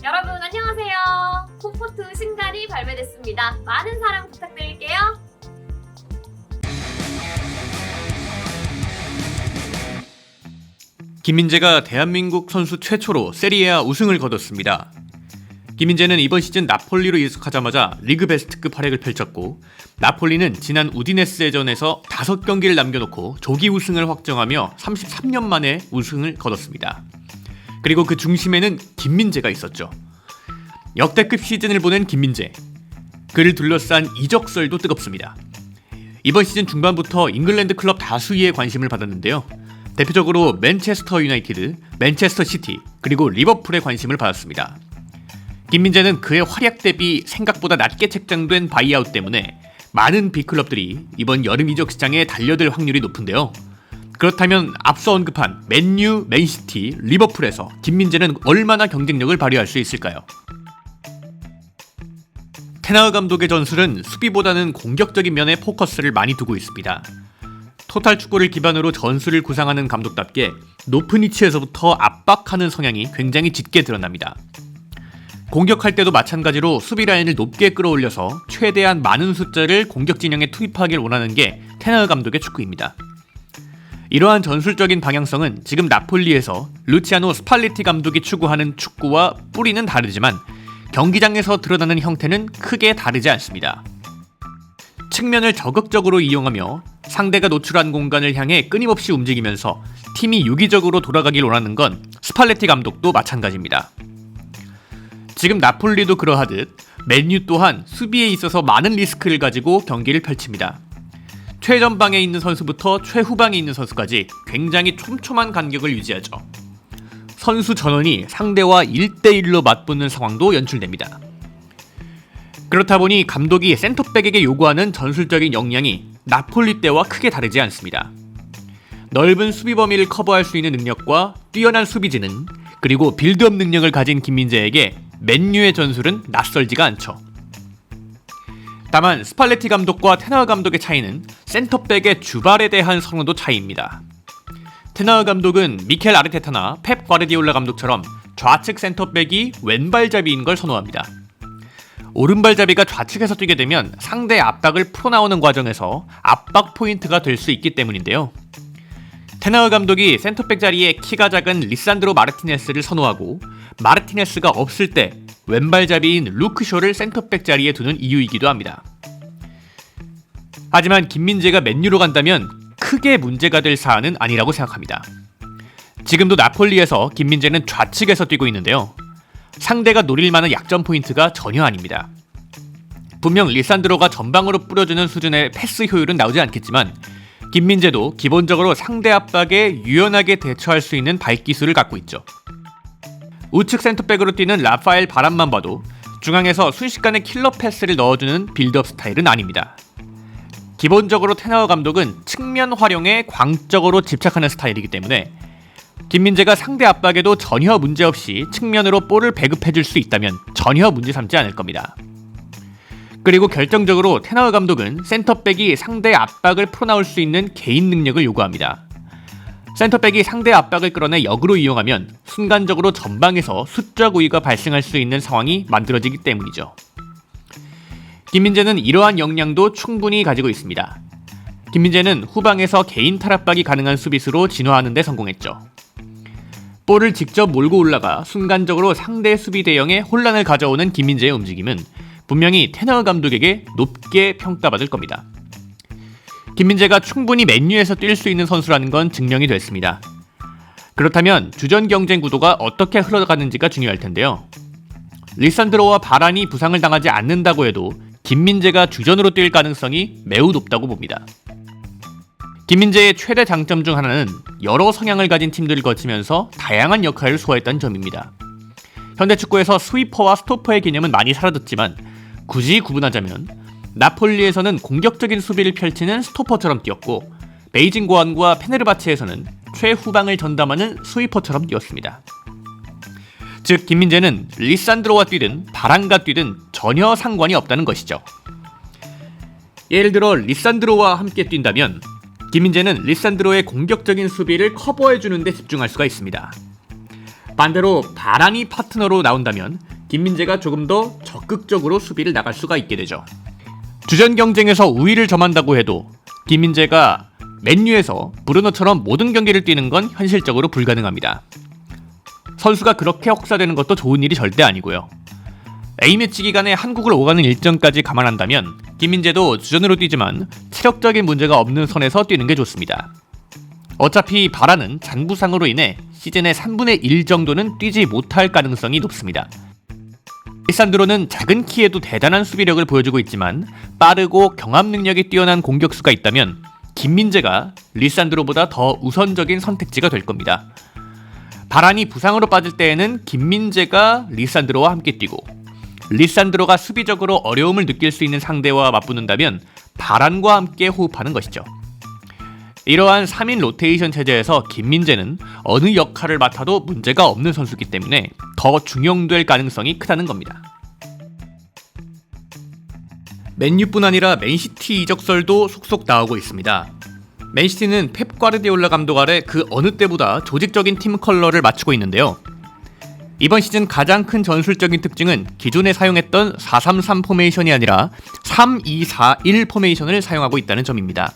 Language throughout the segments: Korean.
여러분 안녕하세요. 콤포트 신갈이 발매됐습니다. 많은 사랑 부탁드릴게요. 김민재가 대한민국 선수 최초로 세리에A 우승을 거뒀습니다. 김민재는 이번 시즌 나폴리로 이적하자마자 리그 베스트급 활약을 펼쳤고, 나폴리는 지난 우디네스전에서 5경기를 남겨놓고 조기 우승을 확정하며 33년 만에 우승을 거뒀습니다. 그리고 그 중심에는 김민재가 있었죠. 역대급 시즌을 보낸 김민재. 그를 둘러싼 이적설도 뜨겁습니다. 이번 시즌 중반부터 잉글랜드 클럽 다수의 관심을 받았는데요. 대표적으로 맨체스터 유나이티드, 맨체스터 시티, 그리고 리버풀의 관심을 받았습니다. 김민재는 그의 활약 대비 생각보다 낮게 책정된 바이아웃 때문에 많은 빅클럽들이 이번 여름 이적 시장에 달려들 확률이 높은데요. 그렇다면 앞서 언급한 맨유, 맨시티, 리버풀에서 김민재는 얼마나 경쟁력을 발휘할 수 있을까요? 테나흐 감독의 전술은 수비보다는 공격적인 면에 포커스를 많이 두고 있습니다. 토탈 축구를 기반으로 전술을 구상하는 감독답게 높은 위치에서부터 압박하는 성향이 굉장히 짙게 드러납니다. 공격할 때도 마찬가지로 수비 라인을 높게 끌어올려서 최대한 많은 숫자를 공격 진영에 투입하길 원하는 게 테나흐 감독의 축구입니다. 이러한 전술적인 방향성은 지금 나폴리에서 루치아노 스팔레티 감독이 추구하는 축구와 뿌리는 다르지만 경기장에서 드러나는 형태는 크게 다르지 않습니다. 측면을 적극적으로 이용하며 상대가 노출한 공간을 향해 끊임없이 움직이면서 팀이 유기적으로 돌아가길 원하는 건 스팔레티 감독도 마찬가지입니다. 지금 나폴리도 그러하듯 맨유 또한 수비에 있어서 많은 리스크를 가지고 경기를 펼칩니다. 최전방에 있는 선수부터 최후방에 있는 선수까지 굉장히 촘촘한 간격을 유지하죠. 선수 전원이 상대와 1대1로 맞붙는 상황도 연출됩니다. 그렇다 보니 감독이 센터백에게 요구하는 전술적인 역량이 나폴리 때와 크게 다르지 않습니다. 넓은 수비 범위를 커버할 수 있는 능력과 뛰어난 수비 지능, 그리고 빌드업 능력을 가진 김민재에게 맨유의 전술은 낯설지가 않죠. 다만 스팔레티 감독과 테나흐 감독의 차이는 센터백의 주발에 대한 선호도 차이입니다. 테나흐 감독은 미켈 아르테타나 펩 과르디올라 감독처럼 좌측 센터백이 왼발잡이인 걸 선호합니다. 오른발잡이가 좌측에서 뛰게 되면 상대의 압박을 풀어나오는 과정에서 압박 포인트가 될 수 있기 때문인데요. 테나흐 감독이 센터백 자리에 키가 작은 리산드로 마르티네스를 선호하고, 마르티네스가 없을 때 왼발잡이인 루크쇼를 센터백 자리에 두는 이유이기도 합니다. 하지만 김민재가 맨유로 간다면 크게 문제가 될 사안은 아니라고 생각합니다. 지금도 나폴리에서 김민재는 좌측에서 뛰고 있는데요. 상대가 노릴 만한 약점 포인트가 전혀 아닙니다. 분명 리산드로가 전방으로 뿌려주는 수준의 패스 효율은 나오지 않겠지만 김민재도 기본적으로 상대 압박에 유연하게 대처할 수 있는 발기술을 갖고 있죠. 우측 센터백으로 뛰는 라파엘 바람만 봐도 중앙에서 순식간에 킬러 패스를 넣어주는 빌드업 스타일은 아닙니다. 기본적으로 테나흐 감독은 측면 활용에 광적으로 집착하는 스타일이기 때문에 김민재가 상대 압박에도 전혀 문제없이 측면으로 볼을 배급해줄 수 있다면 전혀 문제 삼지 않을 겁니다. 그리고 결정적으로 테나흐 감독은 센터백이 상대의 압박을 풀어나올 수 있는 개인 능력을 요구합니다. 센터백이 상대의 압박을 끌어내 역으로 이용하면 순간적으로 전방에서 숫자 고의가 발생할 수 있는 상황이 만들어지기 때문이죠. 김민재는 이러한 역량도 충분히 가지고 있습니다. 김민재는 후방에서 개인 탈압박이 가능한 수비수로 진화하는 데 성공했죠. 볼을 직접 몰고 올라가 순간적으로 상대 수비 대형에 혼란을 가져오는 김민재의 움직임은 분명히 테나흐 감독에게 높게 평가받을 겁니다. 김민재가 충분히 맨유에서 뛸 수 있는 선수라는 건 증명이 됐습니다. 그렇다면 주전 경쟁 구도가 어떻게 흘러가는지가 중요할 텐데요. 리산드로와 바란이 부상을 당하지 않는다고 해도 김민재가 주전으로 뛸 가능성이 매우 높다고 봅니다. 김민재의 최대 장점 중 하나는 여러 성향을 가진 팀들을 거치면서 다양한 역할을 소화했다는 점입니다. 현대축구에서 스위퍼와 스토퍼의 개념은 많이 사라졌지만 굳이 구분하자면 나폴리에서는 공격적인 수비를 펼치는 스토퍼처럼 뛰었고, 베이징 고안과 페네르바체에서는 최후방을 전담하는 스위퍼처럼 뛰었습니다. 즉 김민재는 리산드로와 뛰든 바란과 뛰든 전혀 상관이 없다는 것이죠. 예를 들어 리산드로와 함께 뛴다면 김민재는 리산드로의 공격적인 수비를 커버해주는 데 집중할 수가 있습니다. 반대로 바란이 파트너로 나온다면 김민재가 조금 더 적극적으로 수비를 나갈 수가 있게 되죠. 주전 경쟁에서 우위를 점한다고 해도 김민재가 맨유에서 브루노처럼 모든 경기를 뛰는 건 현실적으로 불가능합니다. 선수가 그렇게 혹사되는 것도 좋은 일이 절대 아니고요. A매치 기간에 한국을 오가는 일정까지 감안한다면 김민재도 주전으로 뛰지만 체력적인 문제가 없는 선에서 뛰는 게 좋습니다. 어차피 바라는 잔부상으로 인해 시즌의 3분의 1 정도는 뛰지 못할 가능성이 높습니다. 리산드로는 작은 키에도 대단한 수비력을 보여주고 있지만 빠르고 경합 능력이 뛰어난 공격수가 있다면 김민재가 리산드로보다 더 우선적인 선택지가 될 겁니다. 바란이 부상으로 빠질 때에는 김민재가 리산드로와 함께 뛰고 리산드로가 수비적으로 어려움을 느낄 수 있는 상대와 맞붙는다면 바란과 함께 호흡하는 것이죠. 이러한 3인 로테이션 체제에서 김민재는 어느 역할을 맡아도 문제가 없는 선수이기 때문에 더 중용될 가능성이 크다는 겁니다. 맨유뿐 아니라 맨시티 이적설도 속속 나오고 있습니다. 맨시티는 펩 과르디올라 감독 아래 그 어느 때보다 조직적인 팀 컬러를 맞추고 있는데요. 이번 시즌 가장 큰 전술적인 특징은 기존에 사용했던 4-3-3 포메이션이 아니라 3-2-4-1 포메이션을 사용하고 있다는 점입니다.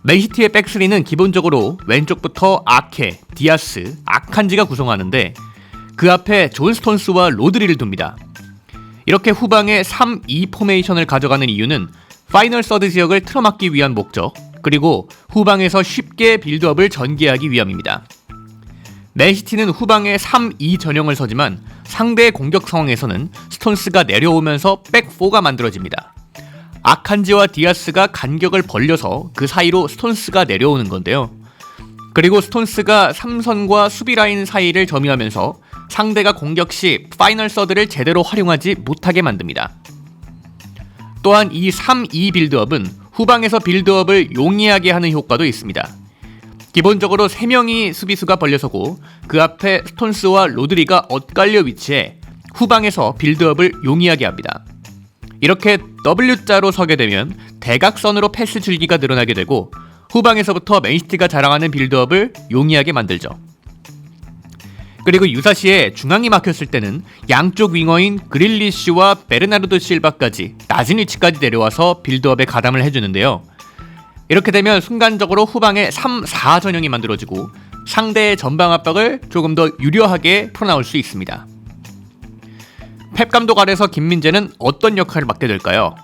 맨시티의 백스리는 기본적으로 왼쪽부터 아케, 디아스, 아칸지가 구성하는데 그 앞에 존 스톤스와 로드리를 둡니다. 이렇게 후방에 3-2 포메이션을 가져가는 이유는 파이널 서드 지역을 틀어막기 위한 목적, 그리고 후방에서 쉽게 빌드업을 전개하기 위함입니다. 맨시티는 후방에 3-2 전형을 서지만 상대의 공격 상황에서는 스톤스가 내려오면서 백4가 만들어집니다. 아칸지와 디아스가 간격을 벌려서 그 사이로 스톤스가 내려오는 건데요. 그리고 스톤스가 3선과 수비 라인 사이를 점유하면서 상대가 공격 시 파이널 서드를 제대로 활용하지 못하게 만듭니다. 또한 이 3-2 빌드업은 후방에서 빌드업을 용이하게 하는 효과도 있습니다. 기본적으로 3명이 수비수가 벌려서고 그 앞에 스톤스와 로드리가 엇갈려 위치해 후방에서 빌드업을 용이하게 합니다. 이렇게 W자로 서게 되면 대각선으로 패스 줄기가 늘어나게 되고 후방에서부터 맨시티가 자랑하는 빌드업을 용이하게 만들죠. 그리고 유사시에 중앙이 막혔을 때는 양쪽 윙어인 그릴리쉬와 베르나르도 실바까지 낮은 위치까지 내려와서 빌드업에 가담을 해주는데요. 이렇게 되면 순간적으로 후방에 3-4 전형이 만들어지고 상대의 전방 압박을 조금 더 유려하게 풀어나올 수 있습니다. 펩 감독 아래서 김민재는 어떤 역할을 맡게 될까요?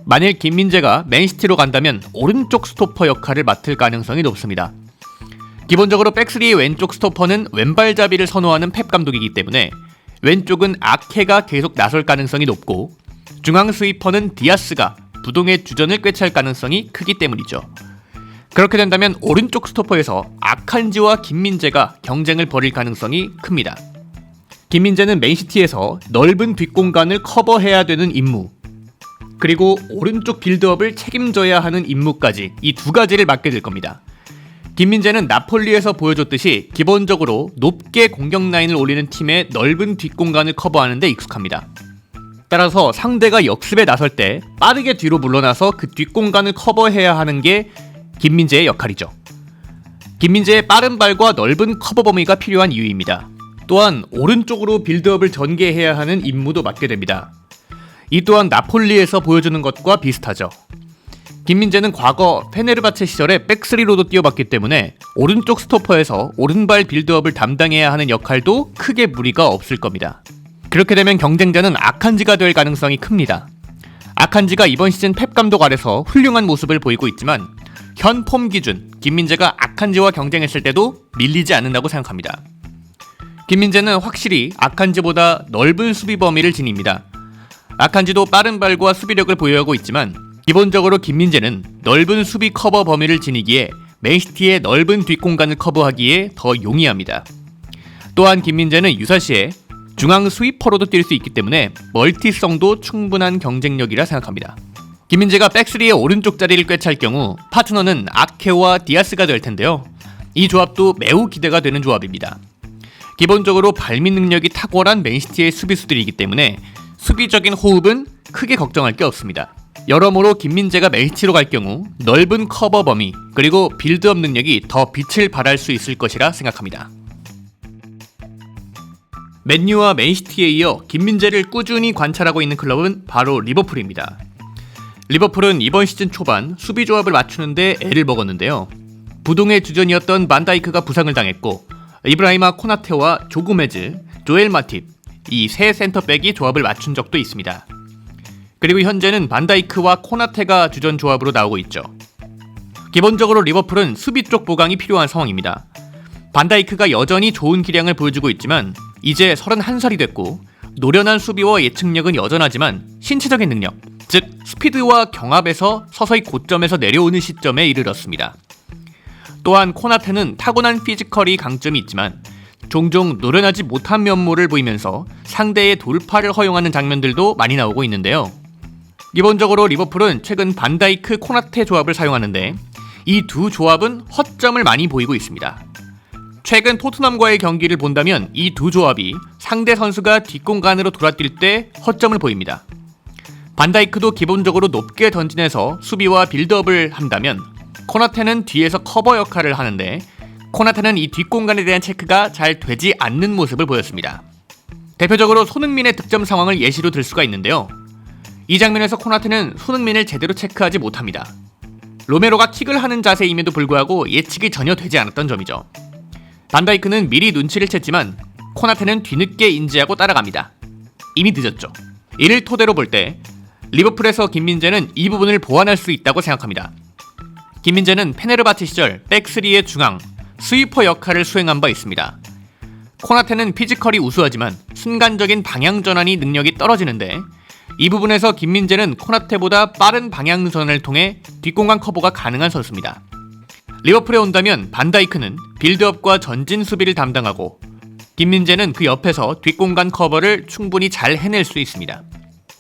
만일 김민재가 맨시티로 간다면 오른쪽 스토퍼 역할을 맡을 가능성이 높습니다. 기본적으로 백스리의 왼쪽 스토퍼는 왼발잡이를 선호하는 펩 감독이기 때문에 왼쪽은 아케가 계속 나설 가능성이 높고 중앙 스위퍼는 디아스가 부동의 주전을 꿰찰 가능성이 크기 때문이죠. 그렇게 된다면 오른쪽 스토퍼에서 아칸지와 김민재가 경쟁을 벌일 가능성이 큽니다. 김민재는 맨시티에서 넓은 뒷공간을 커버해야 되는 임무, 그리고 오른쪽 빌드업을 책임져야 하는 임무까지 이 두 가지를 맡게 될 겁니다. 김민재는 나폴리에서 보여줬듯이 기본적으로 높게 공격 라인을 올리는 팀의 넓은 뒷공간을 커버하는 데 익숙합니다. 따라서 상대가 역습에 나설 때 빠르게 뒤로 물러나서 그 뒷공간을 커버해야 하는 게 김민재의 역할이죠. 김민재의 빠른 발과 넓은 커버 범위가 필요한 이유입니다. 또한 오른쪽으로 빌드업을 전개해야 하는 임무도 맡게 됩니다. 이 또한 나폴리에서 보여주는 것과 비슷하죠. 김민재는 과거 페네르바체 시절에 백스리로도 뛰어봤기 때문에 오른쪽 스토퍼에서 오른발 빌드업을 담당해야 하는 역할도 크게 무리가 없을 겁니다. 그렇게 되면 경쟁자는 아칸지가 될 가능성이 큽니다. 아칸지가 이번 시즌 펩 감독 아래서 훌륭한 모습을 보이고 있지만 현 폼 기준 김민재가 아칸지와 경쟁했을 때도 밀리지 않는다고 생각합니다. 김민재는 확실히 아칸지보다 넓은 수비 범위를 지닙니다. 아칸지도 빠른 발과 수비력을 보유하고 있지만 기본적으로 김민재는 넓은 수비 커버 범위를 지니기에 맨시티의 넓은 뒷공간을 커버하기에 더 용이합니다. 또한 김민재는 유사시에 중앙 스위퍼로도 뛸 수 있기 때문에 멀티성도 충분한 경쟁력이라 생각합니다. 김민재가 백스리의 오른쪽 자리를 꿰찰 경우 파트너는 아케와 디아스가 될 텐데요. 이 조합도 매우 기대가 되는 조합입니다. 기본적으로 발밑 능력이 탁월한 맨시티의 수비수들이기 때문에 수비적인 호흡은 크게 걱정할 게 없습니다. 여러모로 김민재가 맨시티로 갈 경우 넓은 커버 범위 그리고 빌드업 능력이 더 빛을 발할 수 있을 것이라 생각합니다. 맨유와 맨시티에 이어 김민재를 꾸준히 관찰하고 있는 클럽은 바로 리버풀입니다. 리버풀은 이번 시즌 초반 수비 조합을 맞추는데 애를 먹었는데요. 부동의 주전이었던 반다이크가 부상을 당했고 이브라히마 코나테와 조고메즈, 조엘 마팁 이 세 센터백이 조합을 맞춘 적도 있습니다. 그리고 현재는 반다이크와 코나테가 주전 조합으로 나오고 있죠. 기본적으로 리버풀은 수비 쪽 보강이 필요한 상황입니다. 반다이크가 여전히 좋은 기량을 보여주고 있지만 이제 31살이 됐고 노련한 수비와 예측력은 여전하지만 신체적인 능력, 즉 스피드와 경합에서 서서히 고점에서 내려오는 시점에 이르렀습니다. 또한 코나테는 타고난 피지컬이 강점이 있지만 종종 노련하지 못한 면모를 보이면서 상대의 돌파를 허용하는 장면들도 많이 나오고 있는데요. 기본적으로 리버풀은 최근 반다이크 코나테 조합을 사용하는데 이 두 조합은 허점을 많이 보이고 있습니다. 최근 토트넘과의 경기를 본다면 이 두 조합이 상대 선수가 뒷공간으로 돌아뛸 때 허점을 보입니다. 반다이크도 기본적으로 높게 던지면서 수비와 빌드업을 한다면 코나테는 뒤에서 커버 역할을 하는데 코나테는 이 뒷공간에 대한 체크가 잘 되지 않는 모습을 보였습니다. 대표적으로 손흥민의 득점 상황을 예시로 들 수가 있는데요. 이 장면에서 코나테는 손흥민을 제대로 체크하지 못합니다. 로메로가 킥을 하는 자세임에도 불구하고 예측이 전혀 되지 않았던 점이죠. 반다이크는 미리 눈치를 챘지만 코나테는 뒤늦게 인지하고 따라갑니다. 이미 늦었죠. 이를 토대로 볼 때 리버풀에서 김민재는 이 부분을 보완할 수 있다고 생각합니다. 김민재는 페네르바체 시절 백3의 중앙, 스위퍼 역할을 수행한 바 있습니다. 코나테는 피지컬이 우수하지만 순간적인 방향 전환이 능력이 떨어지는데 이 부분에서 김민재는 코나테보다 빠른 방향 전환을 통해 뒷공간 커버가 가능한 선수입니다. 리버풀에 온다면 반다이크는 빌드업과 전진 수비를 담당하고 김민재는 그 옆에서 뒷공간 커버를 충분히 잘 해낼 수 있습니다.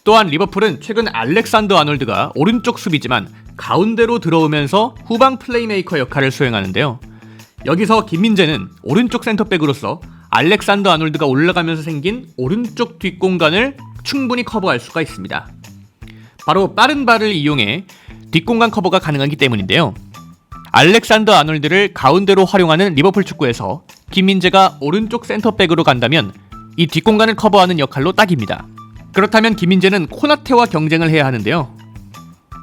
또한 리버풀은 최근 알렉산더 아놀드가 오른쪽 수비지만 가운데로 들어오면서 후방 플레이메이커 역할을 수행하는데요. 여기서 김민재는 오른쪽 센터백으로서 알렉산더 아놀드가 올라가면서 생긴 오른쪽 뒷공간을 충분히 커버할 수가 있습니다. 바로 빠른 발을 이용해 뒷공간 커버가 가능하기 때문인데요. 알렉산더 아놀드를 가운데로 활용하는 리버풀 축구에서 김민재가 오른쪽 센터백으로 간다면 이 뒷공간을 커버하는 역할로 딱입니다. 그렇다면 김민재는 코나테와 경쟁을 해야 하는데요.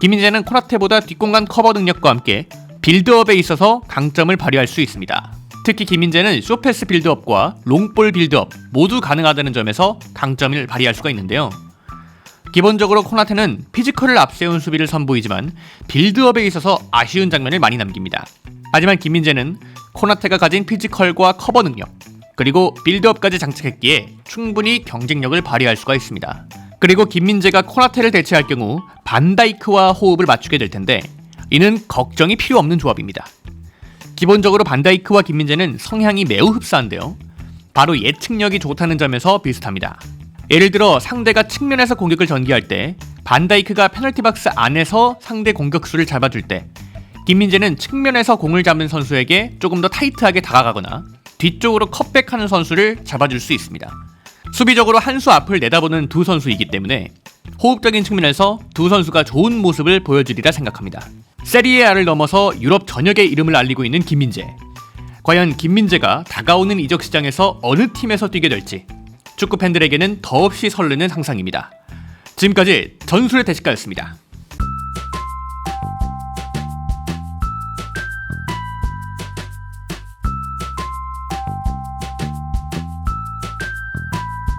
김민재는 코나테보다 뒷공간 커버 능력과 함께 빌드업에 있어서 강점을 발휘할 수 있습니다. 특히 김민재는 쇼패스 빌드업과 롱볼 빌드업 모두 가능하다는 점에서 강점을 발휘할 수가 있는데요. 기본적으로 코나테는 피지컬을 앞세운 수비를 선보이지만 빌드업에 있어서 아쉬운 장면을 많이 남깁니다. 하지만 김민재는 코나테가 가진 피지컬과 커버 능력 그리고 빌드업까지 장착했기에 충분히 경쟁력을 발휘할 수가 있습니다. 그리고 김민재가 코나테를 대체할 경우 반다이크와 호흡을 맞추게 될 텐데 이는 걱정이 필요 없는 조합입니다. 기본적으로 반다이크와 김민재는 성향이 매우 흡사한데요. 바로 예측력이 좋다는 점에서 비슷합니다. 예를 들어 상대가 측면에서 공격을 전개할 때 반다이크가 페널티 박스 안에서 상대 공격수를 잡아줄 때 김민재는 측면에서 공을 잡는 선수에게 조금 더 타이트하게 다가가거나 뒤쪽으로 컷백하는 선수를 잡아줄 수 있습니다. 수비적으로 한 수 앞을 내다보는 두 선수이기 때문에 호흡적인 측면에서 두 선수가 좋은 모습을 보여주리라 생각합니다. 세리에A를 넘어서 유럽 전역의 이름을 알리고 있는 김민재. 과연 김민재가 다가오는 이적 시장에서 어느 팀에서 뛰게 될지 축구 팬들에게는 더없이 설레는 상상입니다. 지금까지 전술의 대식가였습니다.